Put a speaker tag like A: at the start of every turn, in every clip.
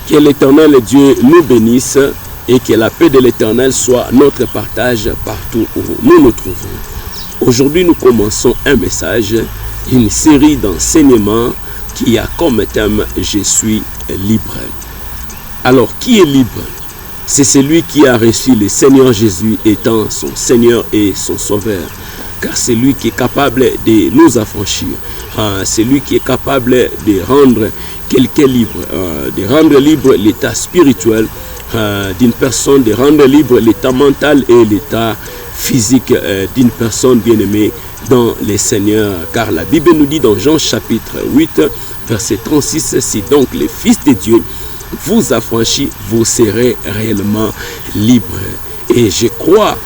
A: Que l'Éternel Dieu nous bénisse et que la paix de l'Éternel soit notre partage partout où nous nous trouvons. Aujourd'hui, nous commençons un message, une série d'enseignements qui a comme thème « Je suis libre ». Alors, qui est libre? C'est celui qui a reçu le Seigneur Jésus étant son Seigneur et son Sauveur. Car c'est lui qui est capable de nous affranchir. C'est lui qui est capable de rendre quelqu'un libre, de rendre libre l'état spirituel d'une personne, de rendre libre l'état mental et l'état physique d'une personne bien-aimée dans le Seigneur. Car la Bible nous dit dans Jean chapitre 8, verset 36, si donc le Fils de Dieu vous affranchit, vous serez réellement libre. Et je crois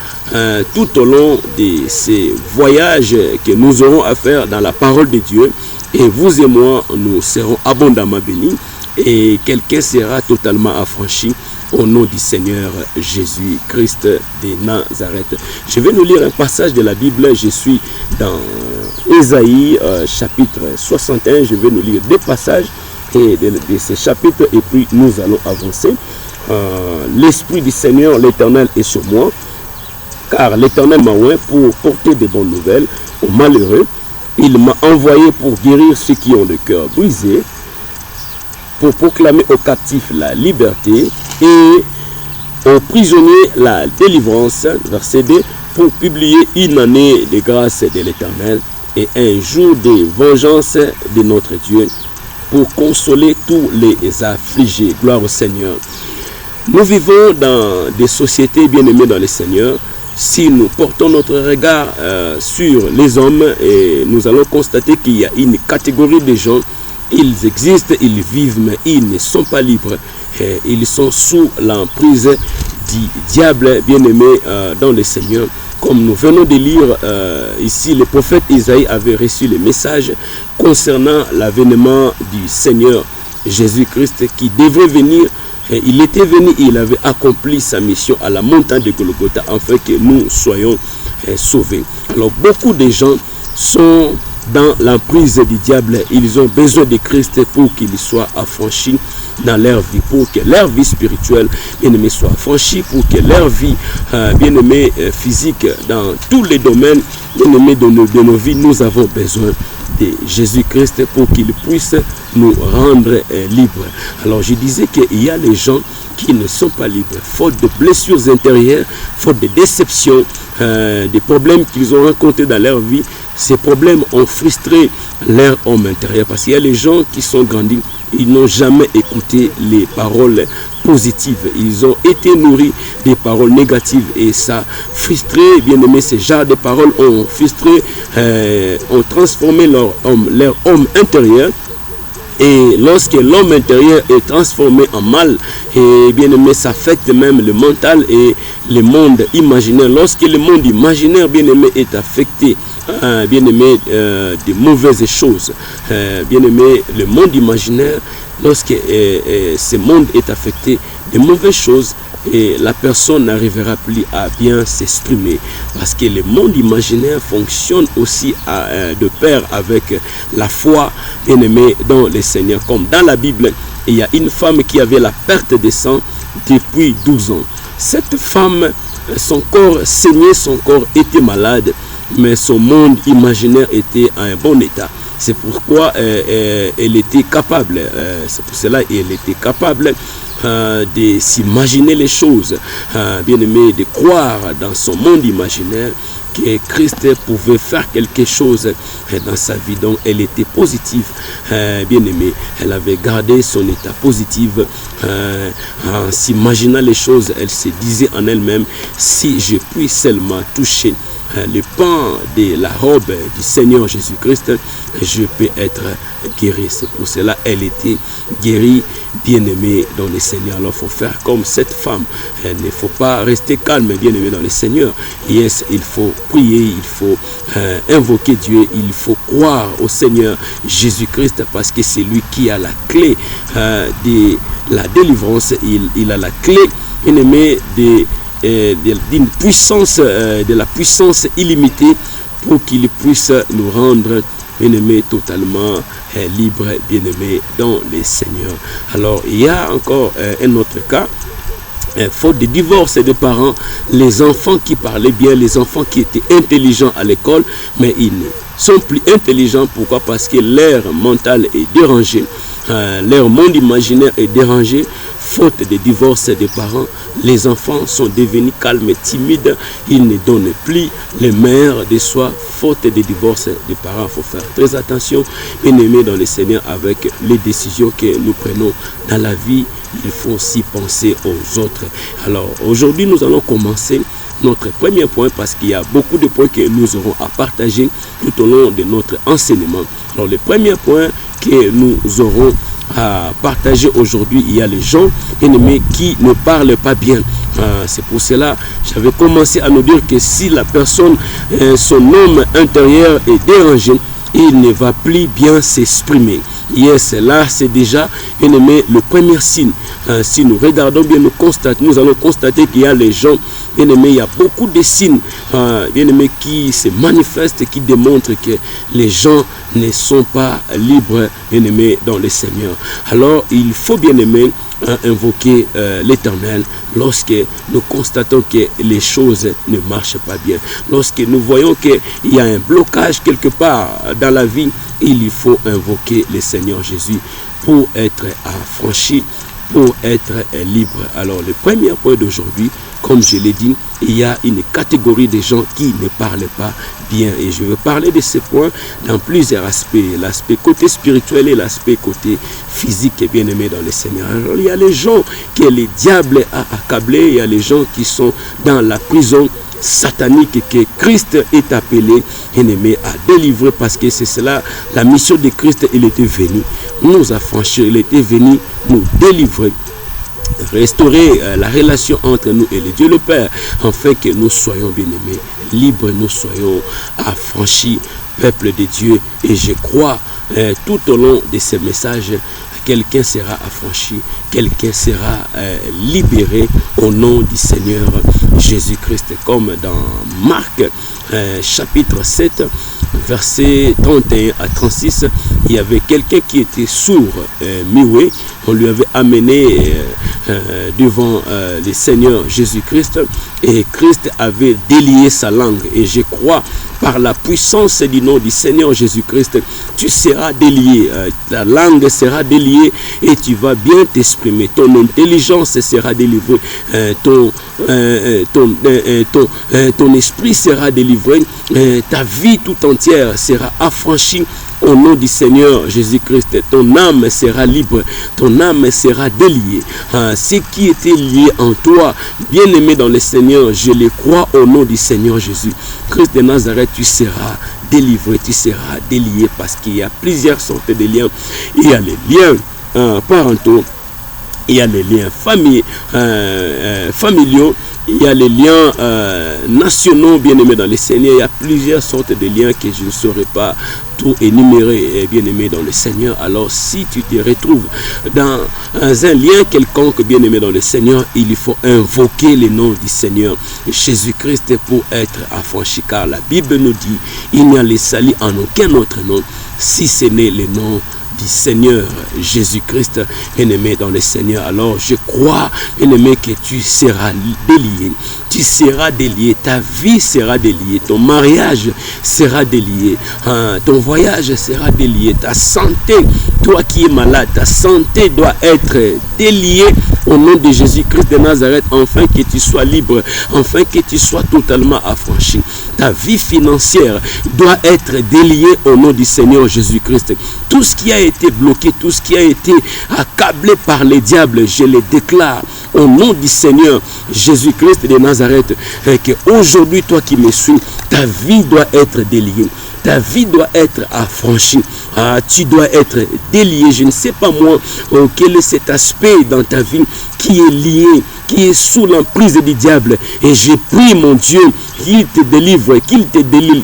A: tout au long de ces voyages que nous aurons à faire dans la parole de Dieu, et vous et moi, nous serons abondamment bénis et quelqu'un sera totalement affranchi au nom du Seigneur Jésus-Christ de Nazareth. Je vais nous lire un passage de la Bible. Je suis dans Ésaïe chapitre 61. Je vais nous lire deux passages de ces chapitres et puis nous allons avancer. L'Esprit du Seigneur, l'Éternel est sur moi, car l'Éternel m'a oint pour porter de bonnes nouvelles aux malheureux. Il m'a envoyé pour guérir ceux qui ont le cœur brisé, pour proclamer aux captifs la liberté et aux prisonniers la délivrance. Verset 2, pour publier une année de grâce de l'Éternel et un jour de vengeance de notre Dieu, pour consoler tous les affligés. Gloire au Seigneur. Nous vivons dans des sociétés bien-aimées dans le Seigneur. Si nous portons notre regard sur les hommes, et nous allons constater qu'il y a une catégorie de gens, ils existent, ils vivent, mais ils ne sont pas libres. Et ils sont sous l'emprise du diable bien-aimé dans le Seigneur. Comme nous venons de lire ici, le prophète Isaïe avait reçu le message concernant l'avènement du Seigneur Jésus-Christ qui devrait venir. Et il était venu, il avait accompli sa mission à la montagne de Golgotha afin que nous soyons sauvés. Alors beaucoup de gens sont dans l'emprise du diable. Ils ont besoin de Christ pour qu'ils soient affranchis dans leur vie, pour que leur vie spirituelle, bien-aimée, soit affranchie, pour que leur vie, bien-aimée, physique, dans tous les domaines, bien-aimés, de nos vies, nous avons besoin de Jésus-Christ pour qu'il puisse nous rendre libres. Alors je disais qu'il y a les gens qui ne sont pas libres, faute de blessures intérieures, faute de déceptions, des problèmes qu'ils ont rencontrés dans leur vie. Ces problèmes ont frustré leur homme intérieur, parce qu'il y a les gens qui sont grandis, ils n'ont jamais écouté les paroles positives, ils ont été nourris des paroles négatives et ça frustré, bien aimé, ces genres de paroles ont frustré, ont transformé leur homme intérieur. Et lorsque l'homme intérieur est transformé en mal, et bien aimé, ça affecte même le mental et le monde imaginaire. Lorsque le monde imaginaire, bien aimé, est affecté, bien aimé, de mauvaises choses, bien aimé, le monde imaginaire, lorsque ce monde est affecté de mauvaises choses, et la personne n'arrivera plus à bien s'exprimer, parce que le monde imaginaire fonctionne aussi de pair avec la foi, bien aimée, dans le Seigneur. Comme dans la Bible, il y a une femme qui avait la perte de sang depuis 12 ans. Cette femme, son corps saignait, son corps était malade, mais son monde imaginaire était en un bon état. C'est pourquoi elle était capable, c'est pour cela qu'elle était capable de s'imaginer les choses, bien aimé, de croire dans son monde imaginaire que Christ pouvait faire quelque chose dans sa vie. Donc elle était positive, bien aimée, elle avait gardé son état positif en s'imaginant les choses. Elle se disait en elle-même, si je puis seulement toucher le pan de la robe du Seigneur Jésus-Christ, je peux être guéri. C'est pour cela qu'elle était guérie, bien-aimée dans le Seigneur. Alors il faut faire comme cette femme. Il ne faut pas rester calme, bien-aimé dans le Seigneur. Yes, il faut prier, il faut invoquer Dieu, il faut croire au Seigneur Jésus-Christ, parce que c'est lui qui a la clé de la délivrance. Il a la clé, bien-aimé, d'une puissance, de la puissance illimitée, pour qu'il puisse nous rendre bien-aimé, totalement libre, bien-aimé, dans les Seigneurs. Alors, il y a encore un autre cas. Faute de divorce de parents, les enfants qui parlaient bien, les enfants qui étaient intelligents à l'école, mais ils ne sont plus intelligents. Pourquoi? Parce que leur mental est dérangé, leur monde imaginaire est dérangé. Faute de divorce des parents, les enfants sont devenus calmes et timides. Ils ne donnent plus les meilleurs de soi. Faute de divorce des parents, il faut faire très attention, bien-aimés dans le Seigneur, avec les décisions que nous prenons dans la vie. Il faut aussi penser aux autres. Alors aujourd'hui, nous allons commencer notre premier point parce qu'il y a beaucoup de points que nous aurons à partager tout au long de notre enseignement. Alors le premier point que nous aurons à partager aujourd'hui, il y a les gens ennemis qui ne parlent pas bien. C'est pour cela j'avais commencé à nous dire que si la personne, son homme intérieur est dérangé, il ne va plus bien s'exprimer. Yes, là c'est déjà, bien aimé, le premier signe. Si nous regardons bien, nous allons constater qu'il y a les gens, bien aimé, il y a beaucoup de signes, bien aimé, qui se manifestent, qui démontrent que les gens ne sont pas libres, bien aimé, dans le Seigneur. Alors il faut, bien aimé, invoquer l'Éternel lorsque nous constatons que les choses ne marchent pas bien. Lorsque nous voyons qu'il y a un blocage quelque part dans la vie, il faut invoquer le Seigneur Jésus pour être affranchi, pour être libre. Alors le premier point d'aujourd'hui, comme je l'ai dit, il y a une catégorie de gens qui ne parlent pas bien. Et je vais parler de ces points dans plusieurs aspects. L'aspect côté spirituel et l'aspect côté physique, bien aimé dans le Seigneur. Alors, il y a les gens que le diable a accablés. Il y a les gens qui sont dans la prison satanique que Christ est appelé, bien-aimé, à délivrer, parce que c'est cela la mission de Christ. Il était venu nous affranchir, il était venu nous délivrer, restaurer la relation entre nous et le Dieu le Père, afin que nous soyons, bien-aimés, libres, nous soyons affranchis, peuple de Dieu. Et je crois tout au long de ces messages, quelqu'un sera affranchi, quelqu'un sera libéré au nom du Seigneur Jésus-Christ. Comme dans Marc chapitre 7, versets 31 à 36, il y avait quelqu'un qui était sourd, muet. On lui avait amené devant le Seigneur Jésus-Christ, et Christ avait délié sa langue. Et je crois, par la puissance du nom du Seigneur Jésus-Christ, tu seras délié, ta langue sera déliée et tu vas bien t'exprimer. Ton intelligence sera délivrée, ton esprit sera délivré, ta vie tout entière sera affranchie. Au nom du Seigneur Jésus-Christ, ton âme sera libre, ton âme sera déliée. Ce qui était lié en toi, bien-aimé dans le Seigneur, je le crois au nom du Seigneur Jésus. Christ de Nazareth, tu seras délivré, tu seras délié, parce qu'il y a plusieurs sortes de liens. Il y a les liens parentaux, il y a les liens familiaux, il y a les liens nationaux, bien-aimés dans le Seigneur. Il y a plusieurs sortes de liens que je ne saurais pas tout énumérer, bien-aimé dans le Seigneur. Alors si tu te retrouves dans un lien quelconque, bien-aimé dans le Seigneur, il faut invoquer le nom du Seigneur Jésus-Christ pour être affranchi, car la Bible nous dit, il n'y a le salut en aucun autre nom, si ce n'est le nom du Seigneur Jésus-Christ, bien-aimé dans le Seigneur. Alors je crois, bien-aimé, que tu seras délié, tu seras délié, ta vie sera déliée, ton mariage sera délié, ton voyage sera délié, ta santé, toi qui es malade, ta santé doit être déliée au nom de Jésus-Christ de Nazareth, afin que tu sois libre, afin que tu sois totalement affranchi. Ta vie financière doit être déliée au nom du Seigneur Jésus-Christ. Tout ce qui a été bloqué, tout ce qui a été accablé par les diables, je le déclare au nom du Seigneur Jésus-Christ de Nazareth, que aujourd'hui, toi qui me suis, ta vie doit être déliée. Ta vie doit être affranchie. Tu dois être délié. Je ne sais pas moi quel est cet aspect dans ta vie qui est lié, qui est sous l'emprise du diable. Et je prie, mon Dieu, qu'il te délivre, qu'il te délie,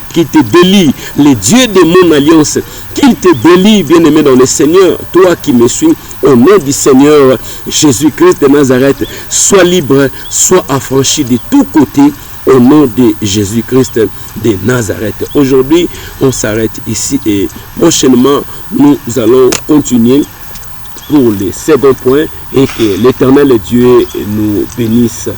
A: le Dieu de mon alliance, qu'il te délie, bien-aimé dans le Seigneur, toi qui me suis, au nom du Seigneur Jésus-Christ de Nazareth. Sois libre, sois affranchi de tous côtés, au nom de Jésus-Christ de Nazareth. Aujourd'hui, on s'arrête ici et prochainement, nous allons continuer pour le second point et que l'Éternel Dieu nous bénisse.